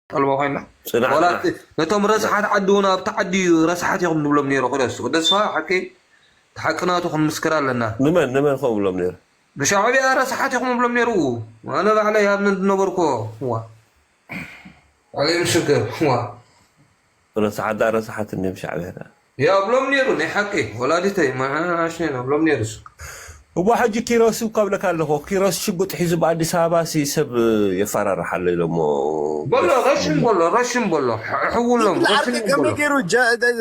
طلبوا خينا ولا نتم رسحات عدونا بتعدي رسحات يوم نبلم نيرو خلاص قدس حكي تحقنا تخم مسكرا لنا نمن خو بلم نيرو بشعبي رسحات يوم نبلم نيرو وانا عليها من نبركو هو علي مشكر هو رسحات النيم شعبي هذا يا بلم نيرو ني حكي ولادتي ما عشنا بلم نيرو وواحد كيروس قبل كان له كيروس شبط حزب أديس أبابا سيسب يفرر حل لهم والله رشم والله حول لهم رشم كم يكيرو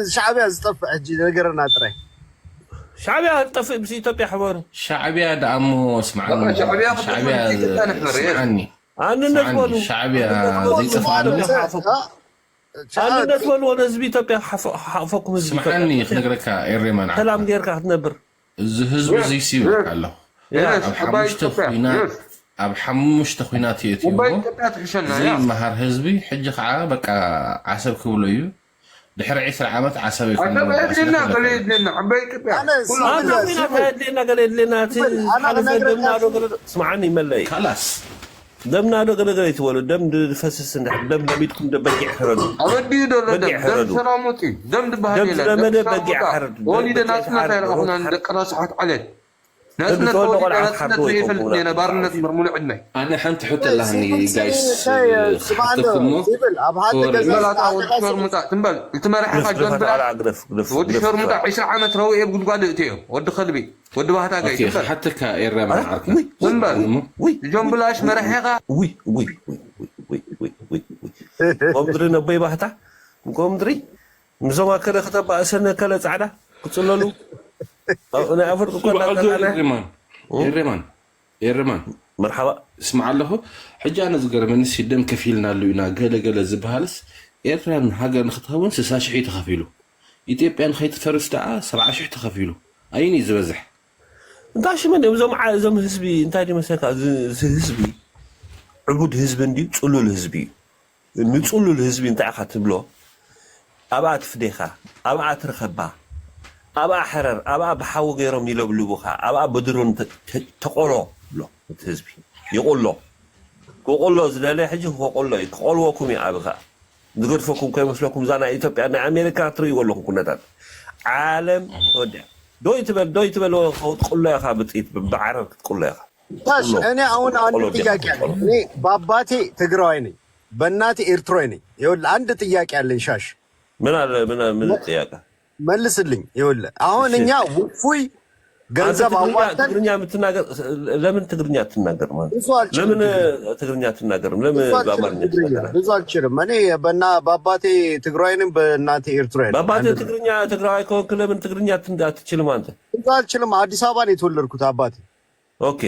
شعبي أصطفى أجي نقرنا ترى شعبي أصطفى بس إثيوبيا حوار شعبي هذا عمو اسمعني شعبي اسمعني أنا نتول شعبي زي صفانه أنا نتول ونزبي إثيوبيا حفكم اسمعني نقرك إيرمان كلام غيرك هتنبر الهزب زي سيوك الله أب حموش تخوينات يتيمو زي مهار هزبي حجة عا بقى عسب كوليو دحر 10 عامات عسب يكون لنا قليل لنا عبيك اسمعني ملاي خلاص دمنا دغ يتولد دم فسس دم نبيتكم دبقي حرد اودي دم سلامتي دم بهدي لا دم بقي حرد ولي ناسنا تاعنا ندقنا صحت عليه ناسنا تولي انا بارنت مرمول عندنا انا حنت حط الله اني جايز سبحانه لا تعود شهر متاع تنبل تمرح حاجه جنب ودي شهر متاع 10 عام روي يقول قاعد تيو ود خلبي ود بهتا جاي حتى كايرا ما عارف تنبل جنب لاش مرحقه وي قمدري نبي بهتا قمدري مزما كده خطب اسنه كله صعده قصللو انا افرق كل يرمان مرحبا اسمع له حجه انا زغر من سيدم كفيلنا لينا قال زبهالس ايران هاجر نختهون 60 شحي تخفيلو ايثيوبيان خيت فرس تاع 70 شحي تخفيلو ايني زبزح داش من زم حزبي انت دي مساك حزبي عبود حزب اندي صلول حزبي نصلول حزبي انت اخاتبلو ابعت فديخه ابعت رخبا أبا حرر أبا بحاول غيرهم يلبلبوها أبا بدرون تقولوا لا تهزبي يقول له زلالي حجه يقول له وكم يا أبغى نقول فيكم كم مسلكم زانا إثيوبيا أنا أمريكا تري يقول لهم كنا تات عالم ودع دوي تبل تقول له يا خابط بعرف تقول له يا خا باش أنا أون تيجاك يعني باباتي تجرايني بناتي إيرترويني يقول عند تيجاك يعني شاش من التياقة መልስልኝ ይኸውልህ አሁን እኛ ውፉይ ገንዘብ አዋጣን ትግርኛ የምትናገር ለምን ትግርኛ አትናገር ማለት ለምን ትግርኛ አትናገርም ለምን በአማርኛ ብዙ አልችልም እኔ በአባቴ ትግራይንም በእናቴ ኤርትራዊ በአባቴ ትግራይ ከሆንክ ለምን ትግርኛ አትችልም አንተ ብዙ አልችልም አዲስ አበባ ነው የተወለድኩት አባቴ ኦኬ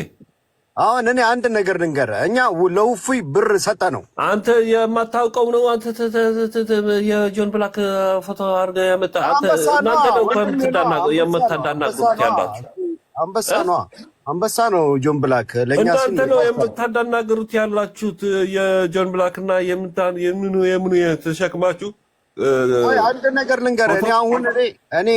አሁን እኔ አንድ ነገር ልንገርህ እኛ ለውፉይ ብር ሰጠ ነው አንተ የማታውቀው ነው አንተ የጆን ብላክ ፎቶ አድርገህ ያመጣ አንተ እናንተ ነው የምታዳናግሩት ያላችሁ አንበሳ ነው ጆን ብላክ ለኛ እናንተ ነው የምታዳናግሩት ያላችሁት የጆን ብላክ እና የምኑ ተሸክማችሁ አንድ ነገር ልንገርህ እኔ አሁን እኔ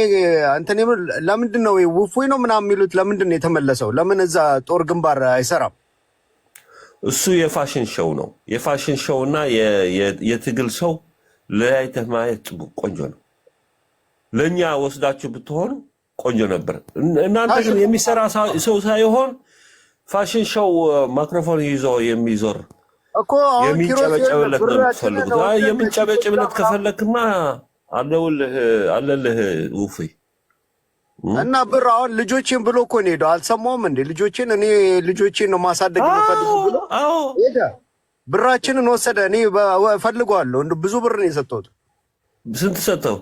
አንተኔ ለምንድን ነው ውፉይ ነው ምናምን የሚሉት ለምንድን ነው የተመለሰው ለምን እዛ ጦር ግንባር አይሰራም እሱ የፋሽን ሾው ነው የፋሽን ሾው እና የትግል ሰው ለያይተህ ማየት ቆንጆ ነው ለኛ ወስዳችሁ ብትሆኑ ቆንጆ ነበር እናንተ ግን የሚሰራ ሰው ሳይሆን ፋሽን ሾው ማይክሮፎን ይዞ የሚዞር እኮ አሁን የሚጨበጨብለት ነው የምትፈልጉት የሚጨበጨብለት ከፈለክማ አለልህ ውፉይ እና ብር አሁን ልጆቼን ብሎ እኮ ነው ሄደው አልሰማሁም እንዴ ልጆቼን ነው ማሳደግ የምፈልገው ብሎ ሄደ ብራችንን ወሰደ እኔ እፈልገዋለሁ ብዙ ብር ነው የሰጠሁት ስንት ሰጠው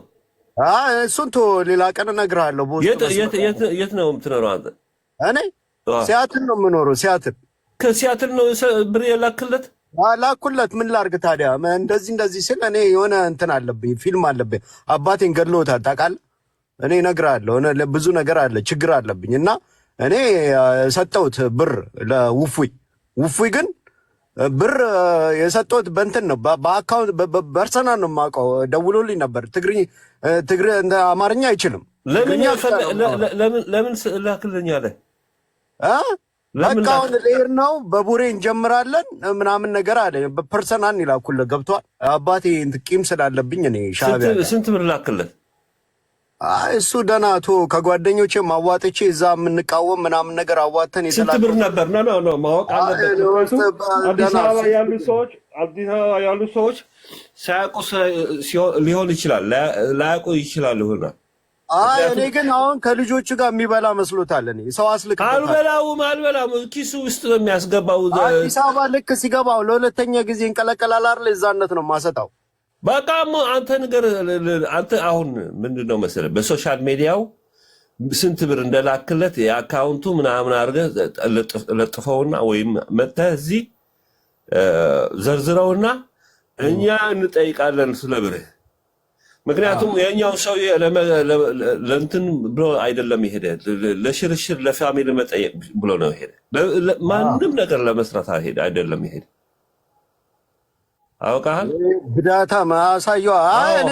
እሱን ሌላ ቀን እነግርሃለሁ የት ነው የምትኖረው አንተ እኔ ሲያትል ነው የምኖረው ከሲያትል ነው ብር የላክለት ላኩለት ምን ላርግ ታዲያ እንደዚህ ስል እኔ የሆነ እንትን አለብኝ ፊልም አለብኝ አባቴን ገድሎታል ታውቃለህ እኔ እነግርሃለሁ ብዙ ነገር አለ ችግር አለብኝ እና እኔ ሰጠሁት ብር ለውፉይ ግን ብር የሰጠሁት በእንትን ነው በአካውንት በፐርሰናል ነው የማውቀው ደውሎልኝ ነበር ትግሪ አማርኛ አይችልም ለምን ላክልኝ አለ በቃ አሁን ልሄድ ነው በቡሬ እንጀምራለን ምናምን ነገር አለ። በፐርሰናል ይላኩልህ ገብቷል። አባቴ ቂም ስላለብኝ እኔ ሻዕቢያ ስንት ብር ላክለት? እሱ ደህና ከጓደኞቼ ማዋጥቼ እዛ የምንቃወም ምናምን ነገር አዋተን ስንት ብር ነበር? ነው ማወቅ አለበት። አዲስ አበባ ያሉ ሰዎች ሳያውቁ ሊሆን ይችላል፣ ላያውቁ ይችላል ይሆናል። እኔ ግን አሁን ከልጆቹ ጋር የሚበላ መስሎታል። እኔ ሰው አስልክበታል። አልበላውም ኪሱ ውስጥ ነው የሚያስገባው። አዲስ አበባ ልክ ሲገባው ለሁለተኛ ጊዜ እንቀለቀላል አይደል? እዛነት ነው ማሰጣው። በቃ አንተ ነገር አንተ አሁን ምንድነው መሰለህ በሶሻል ሚዲያው ስንት ብር እንደላክለት የአካውንቱ ምናምን አድርገህ ለጥፈውና ወይም መተህ እዚህ ዘርዝረውና እኛ እንጠይቃለን ስለ ብርህ። ምክንያቱም የኛው ሰው ለእንትን ብሎ አይደለም ይሄደ ለሽርሽር ለፋሚሊ መጠየቅ ብሎ ነው ይሄደ። ማንም ነገር ለመስራት አይደለም ይሄደ። አውቃል ብዳታ ማሳየው እኔ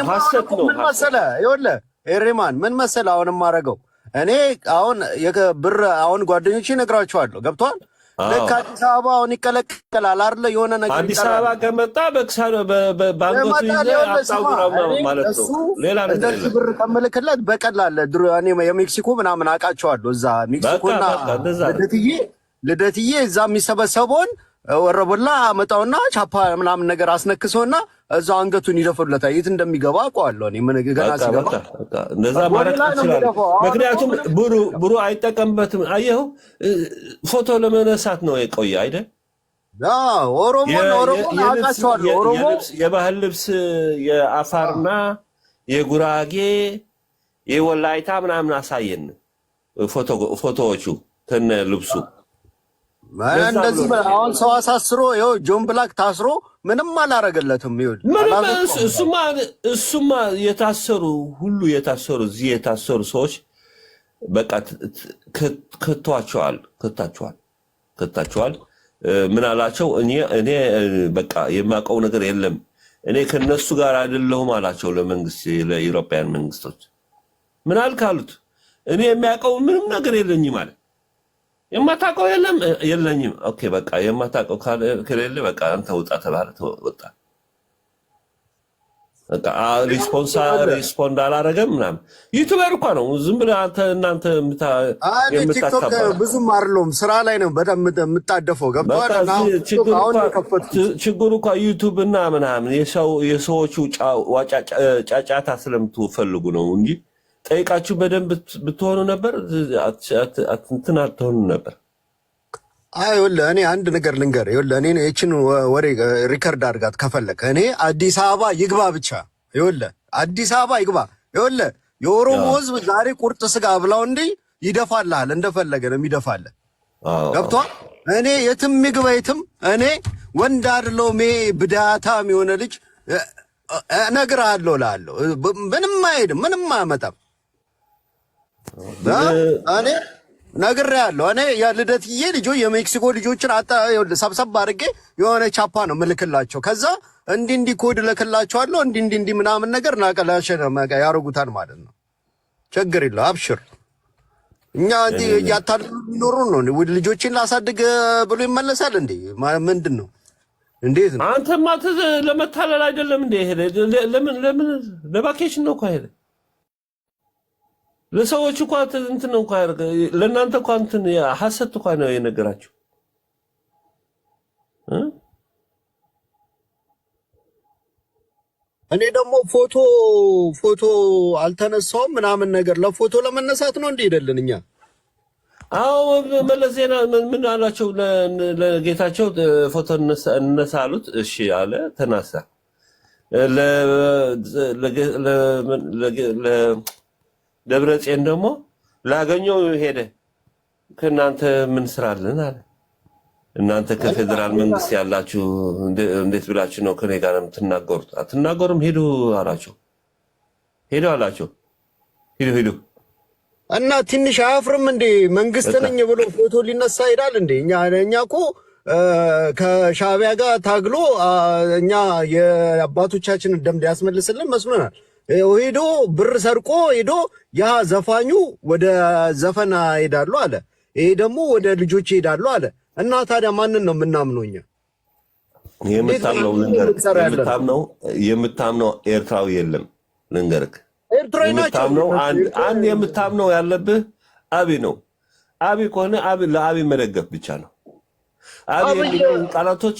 ምን መሰለህ ይኸውልህ ኤሬማን ምን መሰለህ አሁን የማደርገው እኔ አሁን ብር አሁን ጓደኞቼ እነግራቸዋለሁ ገብቷል። ልክ አዲስ አበባ አሁን ይቀለቀላል አይደለ? የሆነ ነገር አዲስ አበባ ከመጣ በባንኮቱ ይዘህ አጣውራው ማለት ነው። ሌላ ነገር እንደዚህ ብር ከምልክለት በቀላል ድሮ እኔ የሜክሲኮ ምናምን አውቃቸዋለሁ። እዛ ሜክሲኮና ልደትዬ እዛ የሚሰበሰበውን ወረቦላ አመጣውና ቻፓ ምናምን ነገር አስነክሶና እዛው አንገቱን ይደፍሩለታል። የት እንደሚገባ አውቀዋለሁ እኔ ምን ገና ሲገባ እንደዛ ማለት ይችላል። ምክንያቱም ብሩ አይጠቀምበትም። አየኸው ፎቶ ለመነሳት ነው የቆየ አይደል? ኦሮሞ አውቃቸዋለሁ። ኦሮሞ የባህል ልብስ የአፋርና የጉራጌ የወላይታ ምናምን አሳየን ፎቶዎቹ ከነ ልብሱ እንደዚህ አሁን ሰው አሳስሮ ይኸው ጆን ብላክ ታስሮ ምንም አላረገለትም። እሱማ የታሰሩ ሁሉ እዚህ የታሰሩ ሰዎች በቃ ከቷቸዋል። ምን አላቸው? እኔ በቃ የማውቀው ነገር የለም እኔ ከነሱ ጋር አይደለሁም አላቸው። ለኢሮፓያን መንግስቶች ምን አልካሉት? እኔ የሚያውቀው ምንም ነገር የለኝም ማለት የማታውቀው የለኝም። ኦኬ በቃ የማታውቀው ከሌለ በቃ አንተ ውጣ ተባለ። ወጣ በቃ ሪስፖንድ አላረገም ምናምን። ዩቲዩበር እኮ ነው። ዝም ብለህ እናንተ ቲክቶክ ብዙም አይደለም ስራ ላይ ነው በጣም የምታደፈው ገብቶሃል። ችግሩ እኮ ዩቲዩብ እና ምናምን የሰዎቹ ጫጫታ ስለምትፈልጉ ነው እንጂ ጠይቃችሁ በደንብ ብትሆኑ ነበር እንትን አትሆኑ ነበር። ይኸውልህ እኔ አንድ ነገር ልንገርህ። ይኸውልህ እኔ የችን ወሬ ሪከርድ አድርጋት ከፈለክ እኔ አዲስ አበባ ይግባ ብቻ። ይኸውልህ አዲስ አበባ ይግባ። ይኸውልህ የኦሮሞ ህዝብ ዛሬ ቁርጥ ስጋ ብላው እንዴ ይደፋልሃል፣ እንደፈለገ ነው የሚደፋልህ። ገብቶሃል? እኔ የትም ይግባ የትም እኔ ወንድ አይደለሁም። ብዳታም የሆነ ልጅ እነግርሃለሁ እልሃለሁ። ምንም አይሄድም፣ ምንም አያመጣም። እኔ ነግሬሃለሁ። እኔ የልደትዬ ልጆች የሜክሲኮ ልጆችን ሰብሰብ አድርጌ የሆነ ቻፓ ነው ምልክላቸው። ከዛ እንዲህ ኮድ ልክላቸዋለሁ እንዲህ ምናምን ነገር ናቀላሽ ያደርጉታል ማለት ነው። ችግር የለው አብሽር። እኛ እንዲህ እያታለሉ የሚኖሩ ነው። ልጆችን ላሳድግ ብሎ ይመለሳል እንዴ? ምንድን ነው? እንዴት ነው? አንተማ ለመታለል አይደለም እንዴ? ሄደ ለምን ለቫኬሽን ነው እኮ ሄደ። ለሰዎች እኮ እንትን ነው እኮ ያደረገ። ለእናንተ እኮ እንትን ሐሰት እኮ ነው የነገራችሁ። እኔ ደግሞ ፎቶ አልተነሳውም ምናምን ነገር ለፎቶ ለመነሳት ነው እንዴ ሄደልን እኛ። አዎ መለስ ዜና ምን አላቸው? ለጌታቸው ፎቶ እንነሳ አሉት። እሺ አለ፣ ተነሳ። ለደብረጽዮን ደግሞ ላገኘው ሄደ። ከእናንተ ምን ስራለን አለ። እናንተ ከፌደራል መንግስት ያላችሁ እንዴት ብላችሁ ነው ከኔ ጋር የምትናገሩት? አትናገሩም? ሂዱ አላቸው። ሂዱ እና ትንሽ አያፍርም እንዴ? መንግስት ነኝ ብሎ ፎቶ ሊነሳ ይሄዳል እንዴ? እኛ እኮ ከሻዕቢያ ጋር ታግሎ እኛ የአባቶቻችንን ደም ያስመልስልን መስሎናል። ሄዶ ብር ሰርቆ ሄዶ ያ ዘፋኙ ወደ ዘፈን ሄዳሉ አለ። ይሄ ደግሞ ወደ ልጆች ይሄዳሉ አለ እና ታዲያ ማንን ነው የምናምነው እኛ? የምታምነው ኤርትራዊ የለም። ልንገርክ ኤርትራዊ ናቸው። አንድ የምታምነው ያለብህ አቢ ነው። አቢ ከሆነ አቢ ለአቢ መደገፍ ብቻ ነው። አቢ የሚለውን ቃላቶች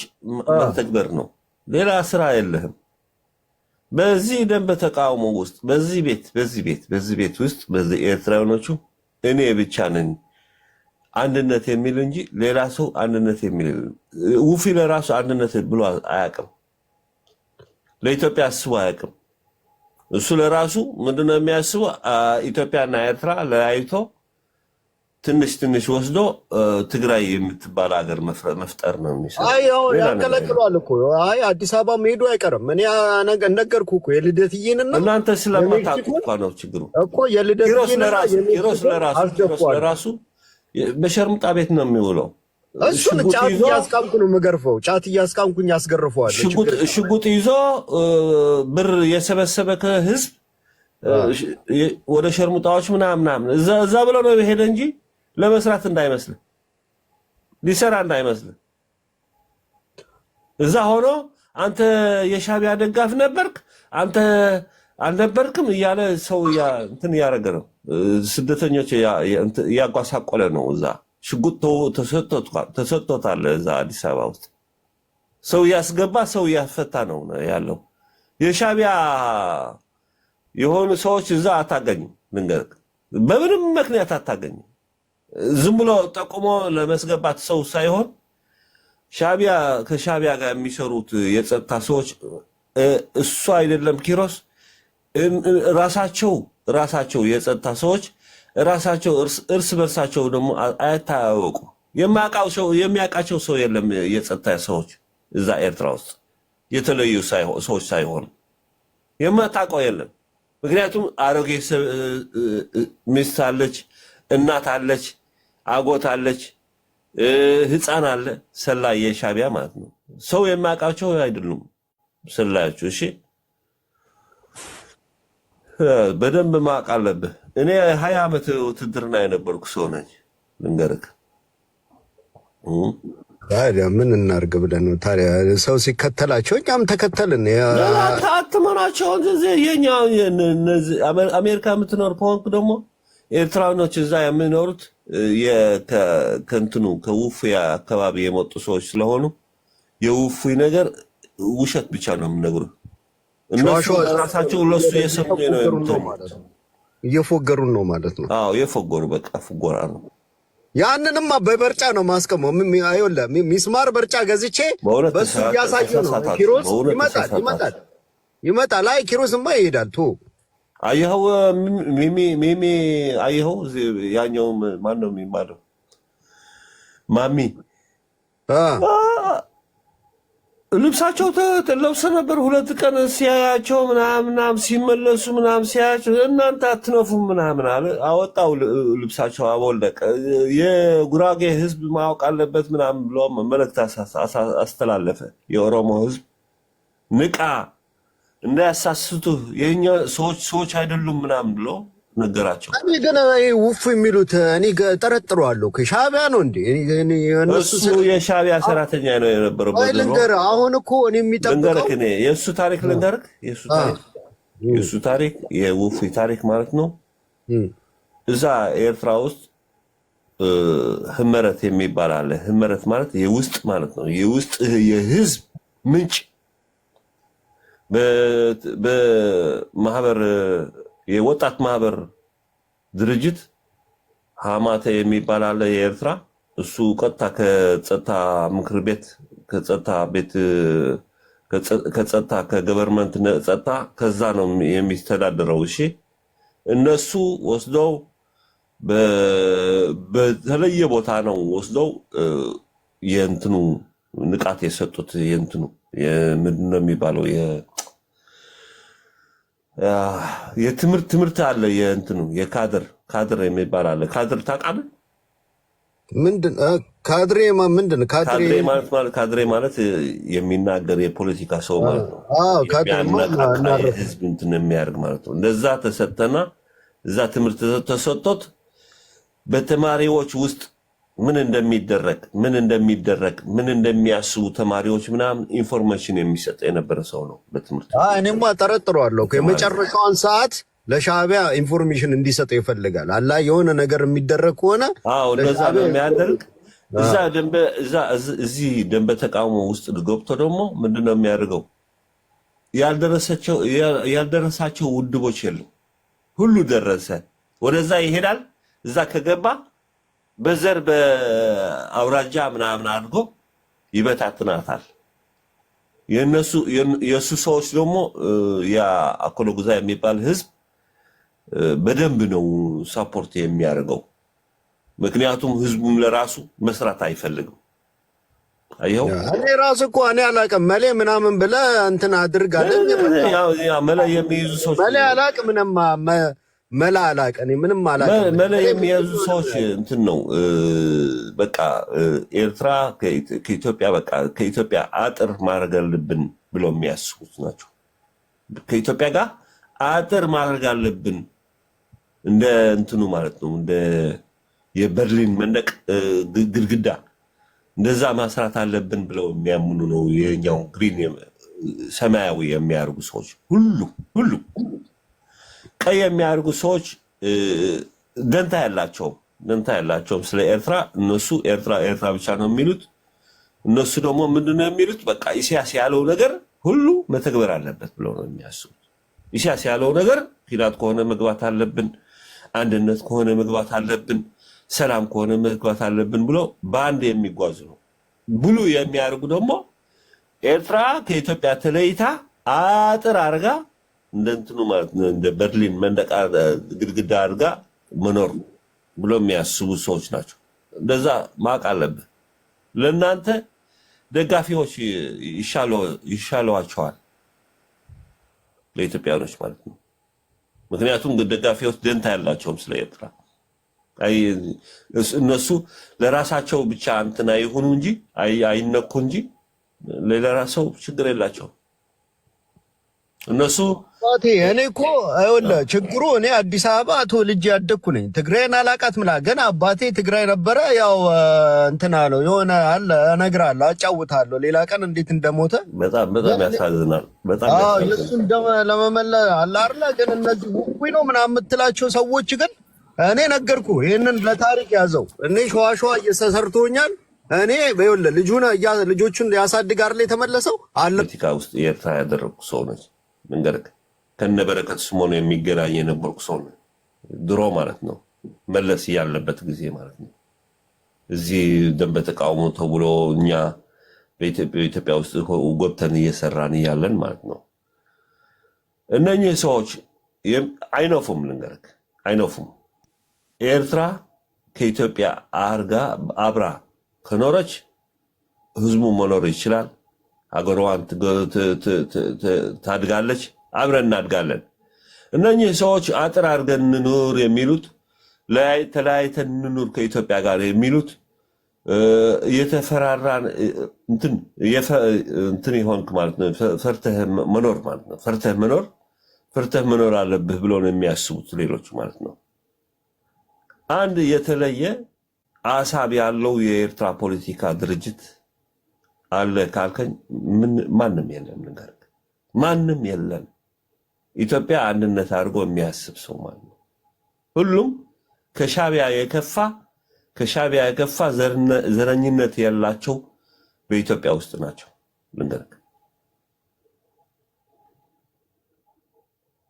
ማስተግበር ነው። ሌላ ስራ የለህም። በዚህ ደንብ ተቃውሞ ውስጥ በዚህ ቤት ውስጥ በዚህ ኤርትራውያኖቹ እኔ ብቻ ነኝ አንድነት የሚል እንጂ ሌላ ሰው አንድነት የሚል ውፊ ለራሱ አንድነት ብሎ አያውቅም። ለኢትዮጵያ አስቦ አያውቅም። እሱ ለራሱ ምንድነው የሚያስበው? ኢትዮጵያና ኤርትራ ለያይቶ ትንሽ ወስዶ ትግራይ የምትባል ሀገር መፍጠር ነው የሚሰራው። አይ ያከለክሏል እኮ። አይ አዲስ አበባ መሄዱ አይቀርም። እኔ ነገርኩ እኮ የልደትዬንና እናንተ ስለማታውቁ እኮ ነው ችግሩ እኮ። የልደትዬን ለራሱ በሸርምጣ ቤት ነው የሚውለው። እሱን ጫት እያስቃምኩ ነው የምገርፈው። ጫት እያስቃምኩኝ ያስገርፈዋል። ሽጉጥ ይዞ ብር የሰበሰበ ከህዝብ ወደ ሸርሙጣዎች ምናምን እዛ ብለው ነው የሄደ እንጂ ለመስራት እንዳይመስል ሊሰራ እንዳይመስል። እዛ ሆኖ አንተ የሻቢያ ደጋፊ ነበርክ አንተ አልነበርክም እያለ ሰው እንትን እያደረገ ነው። ስደተኞች እያጓሳቆለ ነው። እዛ ሽጉጥ ተሰጥቶታል። እዛ አዲስ አበባ ውስጥ ሰው እያስገባ ሰው እያፈታ ነው ያለው። የሻቢያ የሆኑ ሰዎች እዛ አታገኝም። ልንገርህ፣ በምንም ምክንያት አታገኝም። ዝም ብሎ ጠቁሞ ለመስገባት ሰው ሳይሆን ከሻቢያ ጋር የሚሰሩት የጸጥታ ሰዎች እሱ አይደለም ኪሮስ ራሳቸው የጸጥታ ሰዎች ራሳቸው እርስ በርሳቸው ደግሞ አይታወቁ። የሚያውቃቸው ሰው የለም። የጸጥታ ሰዎች እዛ ኤርትራ ውስጥ የተለዩ ሰዎች ሳይሆኑ የማታውቀው የለም። ምክንያቱም አሮጌ ሚስት አለች፣ እናት አለች፣ አጎት አለች፣ ህፃን አለ። ሰላይ የሻቢያ ማለት ነው። ሰው የማያውቃቸው አይደሉም ሰላዮቹ። እሺ በደንብ ማወቅ አለብህ። እኔ 20 ዓመት ውትድርና የነበርኩ ሰው ነኝ። ልንገርህ ታዲያ ምን እናርግ ብለን ነው ታዲያ? ሰው ሲከተላቸው እኛም ተከተልን። አትመናቸው። የኛ አሜሪካ የምትኖር ከሆንክ ደግሞ ኤርትራኖች እዛ የሚኖሩት ከእንትኑ ከውፉያ አካባቢ የመጡ ሰዎች ስለሆኑ የውፉይ ነገር ውሸት ብቻ ነው የምነግሩህ። እነሱ ራሳቸው ለሱ የሰሙ ነው እየፎገሩን ነው ማለት ነው። አዎ የፎገሩ በቃ ፎገራ ነው። ያንንማ በበርጫ ነው ማስቀመው። አይወለ ሚስማር በርጫ ገዝቼ በሱ ያሳየው ነው። ኪሮስ ይመጣል። አይ ኪሮስማ ይሄዳል። ቶ አየኸው ሚሚ አየኸው ያኛው ማን ነው የሚባለው? ማሚ ልብሳቸው ተለብሰ ነበር። 2 ቀን ሲያያቸው ምናምን ሲመለሱ ምናምን ሲያያቸው እናንተ አትነፉም ምናምን አለ። አወጣው ልብሳቸው አወለቀ። የጉራጌ ህዝብ ማወቅ አለበት ምናምን ብሎ መልእክት አስተላለፈ። የኦሮሞ ህዝብ ንቃ፣ እንዳያሳስቱ የኛ ሰዎች አይደሉም ምናምን ብሎ ነገራቸው። እኔ ግን ውፍ የሚሉት እኔ ጠረጥረዋለሁ። ከሻቢያ ነው እንዴ? እሱ የሻቢያ ሰራተኛ ነው የነበረው። ልንገርህ አሁን እኮ እኔ የሚጠብቀው የእሱ ታሪክ ልንገርህ። የእሱ ታሪክ የውፍ ታሪክ ማለት ነው። እዛ ኤርትራ ውስጥ ህመረት የሚባል አለ። ህመረት ማለት የውስጥ ማለት ነው። የውስጥ የህዝብ ምንጭ በማህበር የወጣት ማህበር ድርጅት ሀማተ የሚባል አለ የኤርትራ። እሱ ቀጥታ ከጸጥታ ምክር ቤት ከጸጥታ ከገቨርንመንት ጸጥታ ከዛ ነው የሚስተዳደረው። እሺ እነሱ ወስደው በተለየ ቦታ ነው ወስደው የእንትኑ ንቃት የሰጡት። የእንትኑ ምንድን ነው የሚባለው? የትምህርት አለ። የእንትኑ ካድር የሚባል አለ። ካድር ታውቃለህ? ምንድን ካድሬ ምንድን ካድሬ ማለት የሚናገር የፖለቲካ ሰው ማለት ነው። ህዝብ እንትን የሚያደርግ ማለት ነው። እንደዛ ተሰጠና እዛ ትምህርት ተሰጥቶት በተማሪዎች ውስጥ ምን እንደሚያስቡ ተማሪዎች ምናምን ኢንፎርሜሽን የሚሰጥ የነበረ ሰው ነው በትምህርት። እኔማ ጠረጥረዋለሁ የመጨረሻውን ሰዓት ለሻዕቢያ ኢንፎርሜሽን እንዲሰጥ ይፈልጋል። አላ የሆነ ነገር የሚደረግ ከሆነ እንደዛ ነው የሚያደርግ። እዚህ ደንበ ተቃውሞ ውስጥ ገብቶ ደግሞ ምንድነው የሚያደርገው? ያልደረሳቸው ውድቦች የሉ ሁሉ ደረሰ። ወደዛ ይሄዳል። እዛ ከገባ በዘር በአውራጃ ምናምን አድርጎ ይበታትናታል። የእሱ ሰዎች ደግሞ ያ አኮሎ ጉዛ የሚባል ህዝብ በደንብ ነው ሳፖርት የሚያደርገው። ምክንያቱም ህዝቡም ለራሱ መስራት አይፈልግም። አየው እኔ ራስ እኮ እኔ አላውቅም መሌ ምናምን ብለህ እንትን አድርጋለህ። ያው መለ የሚይዙ ሰዎች መሌ አላውቅም ምንም መላ አላውቅም እኔ ምንም አላውቅም። መለ የሚይዙ ሰዎች እንትን ነው በቃ ኤርትራ ከኢትዮጵያ አጥር ማድረግ አለብን ብለው የሚያስቡት ናቸው። ከኢትዮጵያ ጋር አጥር ማድረግ አለብን እንደ እንትኑ ማለት ነው እንደ የበርሊን መንደቅ ግድግዳ እንደዛ ማስራት አለብን ብለው የሚያምኑ ነው። የኛው ግሪን ሰማያዊ የሚያርጉ ሰዎች ሁሉ ቀይ የሚያርጉ ሰዎች ደንታ ያላቸውም ስለ ኤርትራ። እነሱ ኤርትራ ብቻ ነው የሚሉት። እነሱ ደግሞ ምንድነው የሚሉት? በቃ ኢሳያስ ያለው ነገር ሁሉ መተግበር አለበት ብለው ነው የሚያስቡት። ኢሳያስ ያለው ነገር ሂዳት ከሆነ መግባት አለብን፣ አንድነት ከሆነ መግባት አለብን፣ ሰላም ከሆነ መግባት አለብን ብሎ በአንድ የሚጓዙ ነው። ብሉ የሚያርጉ ደግሞ ኤርትራ ከኢትዮጵያ ተለይታ አጥር አርጋ እንደንትኑ ማለት ነው እንደ በርሊን መንደቅ ግድግዳ አርጋ መኖር ብሎ የሚያስቡ ሰዎች ናቸው። እንደዛ ማቅ አለብህ። ለእናንተ ደጋፊዎች ይሻለዋቸዋል ለኢትዮጵያኖች ማለት ነው። ምክንያቱም ደጋፊዎች ደንታ ያላቸውም ስለ ኤርትራ እነሱ ለራሳቸው ብቻ እንትና ይሁኑ እንጂ አይነኩ እንጂ ለራሳቸው ችግር የላቸውም እነሱ። እኔ እኮ አይወለ ችግሩ እኔ አዲስ አበባ ተወልጄ ያደግኩ ነኝ። ትግራይን አላቃት ምላ ገና አባቴ ትግራይ ነበረ። ያው እንትና ነው የሆነ አለ እነግርሃለሁ፣ አጫውታለሁ ሌላ ቀን እንዴት እንደሞተ። በጣም ያሳዝናል። በጣም እሱን ለመመለ አለ አይደለ። ግን እነዚህ ውይ ነው ምናምን የምትላቸው ሰዎች ግን እኔ ነገርኩ ይሄንን ለታሪክ ያዘው። እኔ ሸዋሸዋ እየተሰርቶኛል። እኔ በይወለ ልጆቹን ሊያሳድግ አይደል የተመለሰው አለ ፖለቲካ ውስጥ ኤርትራ ያደረኩ ሰው ነች። መንገርክ ከነበረከት ስሞን የሚገናኝ የነበርኩ ሰው ነው ድሮ ማለት ነው። መለስ ያለበት ጊዜ ማለት ነው። እዚህ ደንበ ተቃውሞ ተብሎ እኛ በኢትዮጵያ ውስጥ ገብተን እየሰራን እያለን ማለት ነው። እነኚህ ሰዎች አይነፉም። ልንገርክ አይነፉም። ኤርትራ ከኢትዮጵያ አብራ ከኖረች ህዝቡ መኖር ይችላል። ሀገሯን ታድጋለች። አብረን እናድጋለን። እነኚህ ሰዎች አጥር አድርገን እንኑር የሚሉት ተለያይተን እንኑር ከኢትዮጵያ ጋር የሚሉት እየተፈራራን እንትን ይሆንክ ማለት ነው። ፈርተህ መኖር ማለት ነው። ፈርተህ መኖር አለብህ ብሎ ነው የሚያስቡት ሌሎች ማለት ነው። አንድ የተለየ አሳብ ያለው የኤርትራ ፖለቲካ ድርጅት አለ ካልከኝ ማንም የለም። ነገር ማንም የለም። ኢትዮጵያ አንድነት አድርጎ የሚያስብ ሰው ማለት ነው። ሁሉም ከሻዕቢያ የከፋ ዘረኝነት ያላቸው በኢትዮጵያ ውስጥ ናቸው። ልንገርህ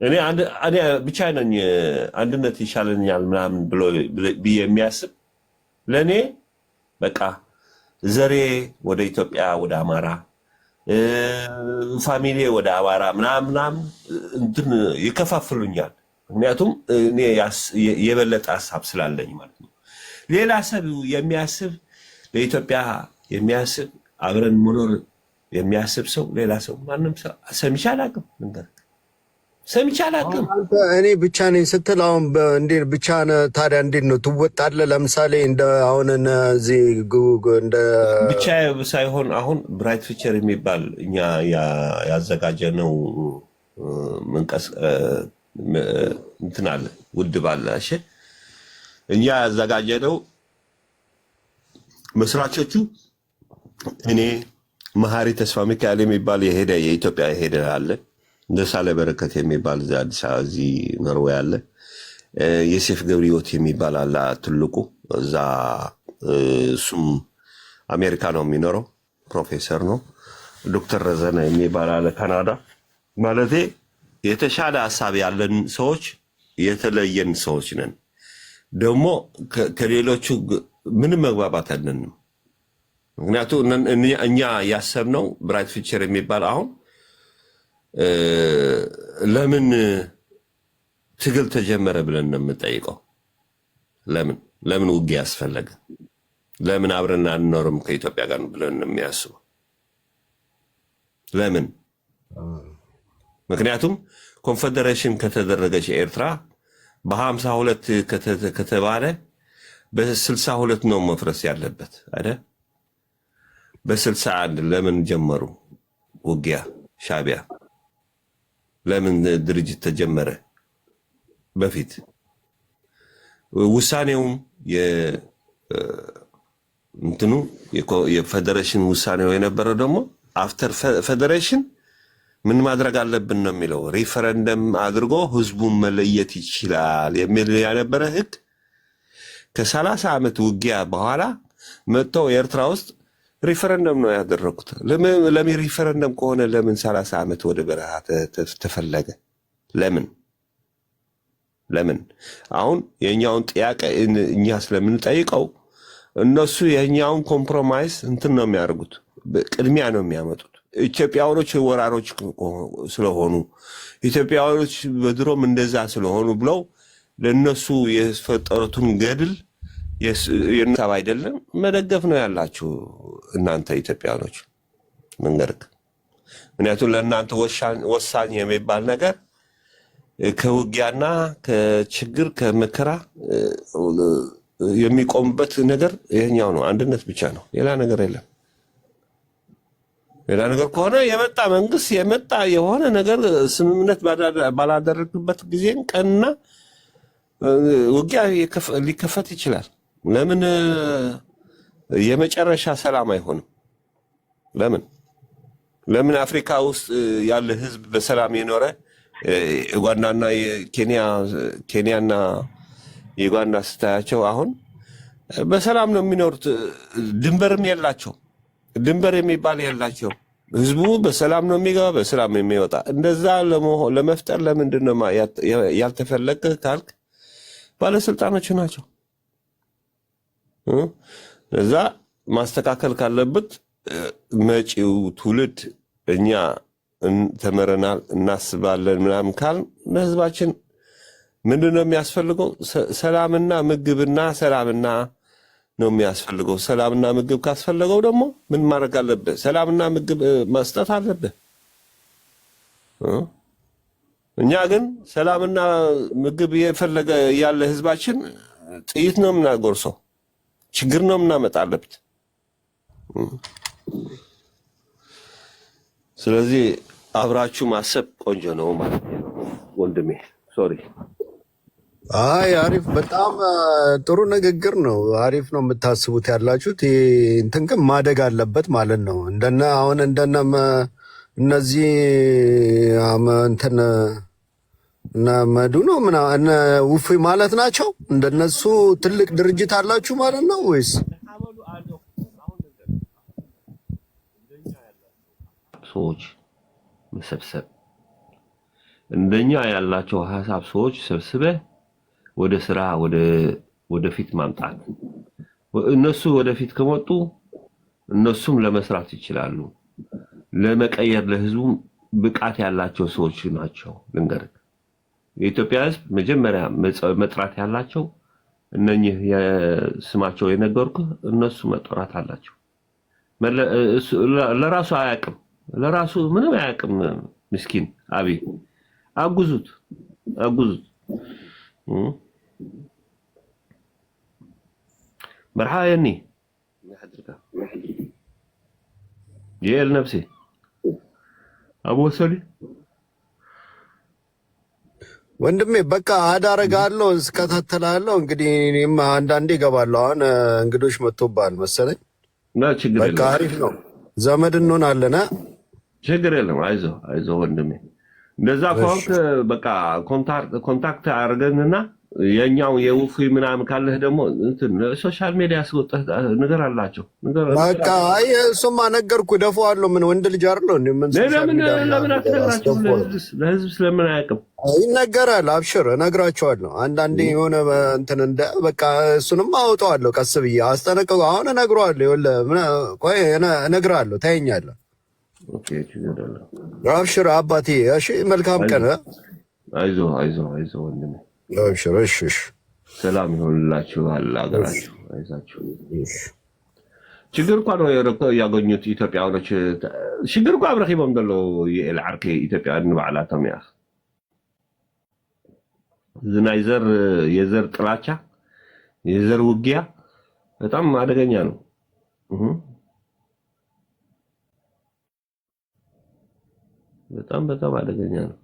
እኔ ብቻ ነኝ አንድነት ይሻለኛል ምናምን ብዬ የሚያስብ ለእኔ በቃ ዘሬ ወደ ኢትዮጵያ ወደ አማራ ፋሚሊ ወደ አማራ ምናምን እንትን ይከፋፍሉኛል። ምክንያቱም እኔ የበለጠ ሀሳብ ስላለኝ ማለት ነው። ሌላ ሰብ የሚያስብ ለኢትዮጵያ የሚያስብ አብረን መኖር የሚያስብ ሰው ሌላ ሰው ማንም ሰው ሰምቼ አላውቅም። እኔ ብቻ ነኝ ስትል አሁን እንዴት ብቻ ታዲያ እንዴት ነው ትወጣለህ? ለምሳሌ እንደ አሁን እዚህ እንደ ብቻ ሳይሆን አሁን ብራይት ፊቸር የሚባል እኛ ያዘጋጀነው እንትን አለ ውድብ አለ። እሺ እኛ ያዘጋጀነው መስራቾቹ እኔ መሐሪ ተስፋ ሚካኤል የሚባል የሄደ የኢትዮጵያ የሄደ አለ። ደሳለ በረከት የሚባል እዚህ አዲስ አበባ እዚህ ኖርዌይ አለ። የሴፍ ገብረሕይወት የሚባል አለ ትልቁ እዛ እሱም አሜሪካ ነው የሚኖረው ፕሮፌሰር ነው። ዶክተር ረዘነ የሚባል አለ ካናዳ። ማለቴ የተሻለ ሐሳብ ያለን ሰዎች የተለየን ሰዎች ነን። ደግሞ ከሌሎቹ ምንም መግባባት አለንም። ምክንያቱም እኛ ያሰብነው ብራይት ፊቸር የሚባል አሁን ለምን ትግል ተጀመረ ብለን ነው የምንጠይቀው። ለምን ውጊያ ያስፈለገ? ለምን አብረን አንኖርም ከኢትዮጵያ ጋር ብለን ነው የሚያስበው? ለምን? ምክንያቱም ኮንፌዴሬሽን ከተደረገች ኤርትራ በ52 ከተባለ በ62 ነው መፍረስ ያለበት አይደል? በ61 ለምን ጀመሩ ውጊያ ሻዕቢያ? ለምን ድርጅት ተጀመረ? በፊት ውሳኔውም እንትኑ የፌዴሬሽን ውሳኔው የነበረው ደግሞ አፍተር ፌዴሬሽን ምን ማድረግ አለብን ነው የሚለው። ሪፈረንደም አድርጎ ህዝቡን መለየት ይችላል የሚል ያነበረ ህግ ከ30 ዓመት ውጊያ በኋላ መጥተው ኤርትራ ውስጥ ሪፈረንደም ነው ያደረጉት። ለምን ሪፈረንደም ከሆነ ለምን 30 ዓመት ወደ በረሃ ተፈለገ? ለምን? አሁን የኛውን ጥያቄ እኛ ስለምንጠይቀው እነሱ የኛውን ኮምፕሮማይዝ እንትን ነው የሚያደርጉት፣ ቅድሚያ ነው የሚያመጡት። ኢትዮጵያውያኖች ወራሮች ስለሆኑ ኢትዮጵያውያኖች በድሮም እንደዛ ስለሆኑ ብለው ለነሱ የፈጠሩትን ገድል የነሳብ አይደለም መደገፍ ነው ያላችሁ እናንተ ኢትዮጵያውያኖች መንገርክ። ምክንያቱም ለእናንተ ወሳኝ የሚባል ነገር ከውጊያና ከችግር ከመከራ የሚቆምበት ነገር ይሄኛው ነው። አንድነት ብቻ ነው፣ ሌላ ነገር የለም። ሌላ ነገር ከሆነ የመጣ መንግስት የመጣ የሆነ ነገር ስምምነት ባላደረግበት ጊዜም ቀንና ውጊያ ሊከፈት ይችላል። ለምን የመጨረሻ ሰላም አይሆንም? ለምን አፍሪካ ውስጥ ያለ ህዝብ በሰላም የኖረ ኡጋንዳና ኬንያና ዩጋንዳ ስታያቸው አሁን በሰላም ነው የሚኖሩት። ድንበርም የላቸው፣ ድንበር የሚባል የላቸው። ህዝቡ በሰላም ነው የሚገባ፣ በሰላም የሚወጣ። እንደዛ ለመፍጠር ለምንድን ነው ያልተፈለገ ካልክ ባለስልጣኖች ናቸው። እዛ ማስተካከል ካለበት መጪው ትውልድ እኛ ተመረናል እናስባለን ምናምን ካል ለህዝባችን ምንድነው የሚያስፈልገው? ሰላምና ምግብና ሰላምና ነው የሚያስፈልገው። ሰላምና ምግብ ካስፈለገው ደግሞ ምን ማድረግ አለበት? ሰላምና ምግብ መስጠት አለበት። እኛ ግን ሰላምና ምግብ የፈለገ ያለ ህዝባችን ጥይት ነው የምናጎርሰው፣ ችግር ነው የምናመጣለበት። ስለዚህ አብራችሁ ማሰብ ቆንጆ ነው ማለት ነው ወንድሜ። ሶሪ። አይ አሪፍ፣ በጣም ጥሩ ንግግር ነው። አሪፍ ነው የምታስቡት ያላችሁት። እንትን ግን ማደግ አለበት ማለት ነው። አሁን እነዚህ እንትን እነ መዱ ነው እነ ውፍ ማለት ናቸው። እንደነሱ ትልቅ ድርጅት አላችሁ ማለት ነው ወይስ? ሰዎች መሰብሰብ እንደኛ ያላቸው ሐሳብ ሰዎች ሰብስበህ ወደ ስራ ወደፊት ማምጣት። እነሱ ወደፊት ከመጡ እነሱም ለመስራት ይችላሉ። ለመቀየር ለህዝቡ ብቃት ያላቸው ሰዎች ናቸው። ልንገርህ፣ የኢትዮጵያ ህዝብ መጀመሪያ መጥራት ያላቸው እነኚህ ስማቸው የነገርኩህ እነሱ መጥራት አላቸው። ለራሱ አያውቅም፣ ለራሱ ምንም አያውቅም። ምስኪን አብይ አጉዙት። مرحايا جيل نفسي ابو سلي ወንድሜ በቃ አዳረጋለሁ እስከታተላለሁ። እንግዲህ እኔም አንዳንዴ እገባለሁ። አሁን እንግዶች መጥቶብሃል መሰለኝ። በቃ አሪፍ ነው። ዘመድ እንሆናለን። ችግር የለም። አይዞህ ወንድሜ። እንደዛ ከሆንክ በቃ ኮንታክት አድርገንና የኛው የውፉ ምናምን ካለህ ደግሞ እንትን ሶሻል ሚዲያ አስወጣህ ነገር አላቸው። በቃ አይ እሱማ ነገርኩህ። ደፋዋለሁ። ምን ወንድ ልጅ አይደለሁ እንዴ? ምን ሶሻል ሚዲያ ለምን አትነግራቸው? ለህዝብ ስለምን አያውቅም? ይነገራል። አብሽር እነግራቸዋለሁ። አንዳንዴ የሆነ እንትን እንደ በቃ እሱንም አውጣዋለሁ። ቀስ ብዬ አስጠነቅቀው። አሁን እነግረዋለሁ። ይኸውልህ ቆይ እነግርሃለሁ። ታየኛለህ። ኦኬ ችግር አብሽር አባቴ። እሺ መልካም ቀን። አይዞህ ወንድሜ። አብሽር። እሺ ሰላም ይሆንላችሁ አገራችሁ። አይዛችሁ። ችግር እኮ ነው ያገኙት ኢትዮጵያውያኖች። ችግር እኮ አብረኺቦም ዘሎ የልዓርኪ ኢትዮጵያውያን ንባዕላቶም እያ ዝናይ የዘር ጥላቻ የዘር ውጊያ በጣም አደገኛ ነው። በጣም አደገኛ ነው።